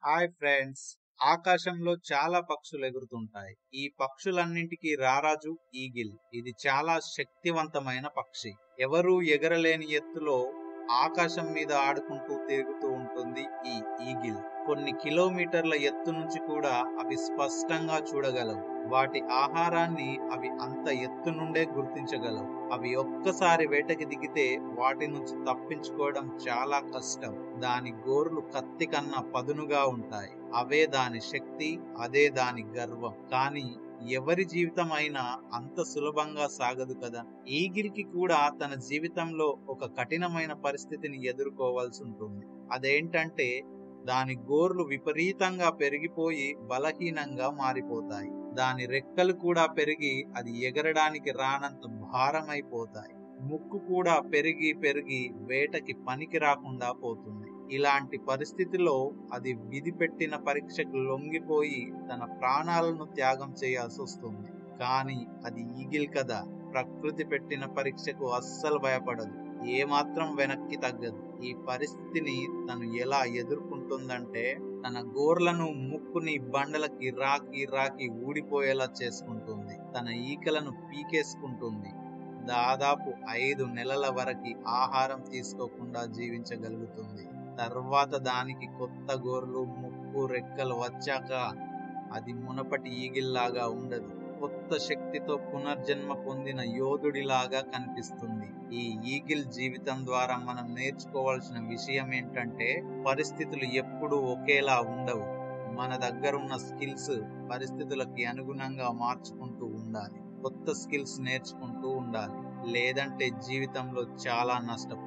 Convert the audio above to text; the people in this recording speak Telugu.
Hi friends. ఆకాశంలో చాలా పక్షులు ఎగురుతుంటాయి. ఈ పక్షులన్నింటికీ రారాజు ఈగిల్. ఇది చాలా శక్తివంతమైన పక్షి. ఎవరూ ఎగరలేని ఎత్తులో ఆకాశం మీద ఆడుకుంటూ తిరుగుతూ ఉంటుంది ఈ ఈగిల్. కొన్ని కిలోమీటర్ల ఎత్తు నుంచి కూడా అవి స్పష్టంగా చూడగలవు. వాటి ఆహారాన్ని అవి అంత ఎత్తు నుండే గుర్తించగలవు. అవి ఒక్కసారి వేటకి దిగితే వాటి నుంచి తప్పించుకోవడం చాలా కష్టం. దాని గోర్లు కత్తి కన్నా పదునుగా ఉంటాయి. అవే దాని శక్తి, అదే దాని గర్వం. కానీ ఎవరి జీవితం అయినా అంత సులభంగా సాగదు కదా. ఈగిల్ కి కూడా తన జీవితంలో ఒక కఠినమైన పరిస్థితిని ఎదుర్కోవాల్సి ఉంటుంది. అదేంటంటే దాని గోర్లు విపరీతంగా పెరిగిపోయి బలహీనంగా మారిపోతాయి. దాని రెక్కలు కూడా పెరిగి అది ఎగరడానికి రానంత భారమైపోతాయి. ముక్కు కూడా పెరిగి పెరిగి వేటకి పనికి రాకుండా పోతుంది. ఇలాంటి పరిస్థితిలో అది విధి పెట్టిన పరీక్షకు లొంగిపోయి తన ప్రాణాలను త్యాగం చేయాల్సి వస్తుంది. కానీ అది ఈగిల్ కదా, ప్రకృతి పెట్టిన పరీక్షకు అస్సలు భయపడదు. ఏమాత్రం వెనక్కి తగ్గదు. ఈ పరిస్థితిని తను ఎలా ఎదుర్కొంటుందంటే తన గోర్లను ముక్కుని బండలకి రాకి రాకి ఊడిపోయేలా చేసుకుంటుంది. తన ఈకలను పీకేసుకుంటుంది. దాదాపు 5 నెలల వరకు ఆహారం తీసుకోకుండా జీవించగలుగుతుంది. తర్వాత దానికి కొత్త గోర్లు, ముక్కు, రెక్కలు వచ్చాక అది మునపటి ఈగిల్లాగా ఉండదు. కొత్త శక్తితో పునర్జన్మ పొందిన యోధుడిలాగా కనిపిస్తుంది. ఈ ఈగిల్ జీవితం ద్వారా మనం నేర్చుకోవాల్సిన విషయం ఏంటంటే పరిస్థితులు ఎప్పుడూ ఒకేలా ఉండవు. మన దగ్గరున్న స్కిల్స్ పరిస్థితులకి అనుగుణంగా మార్చుకుంటూ ఉండాలి. కొత్త స్కిల్స్ నేర్చుకుంటూ ఉండాలి. లేదంటే జీవితంలో చాలా నష్టపోతాం.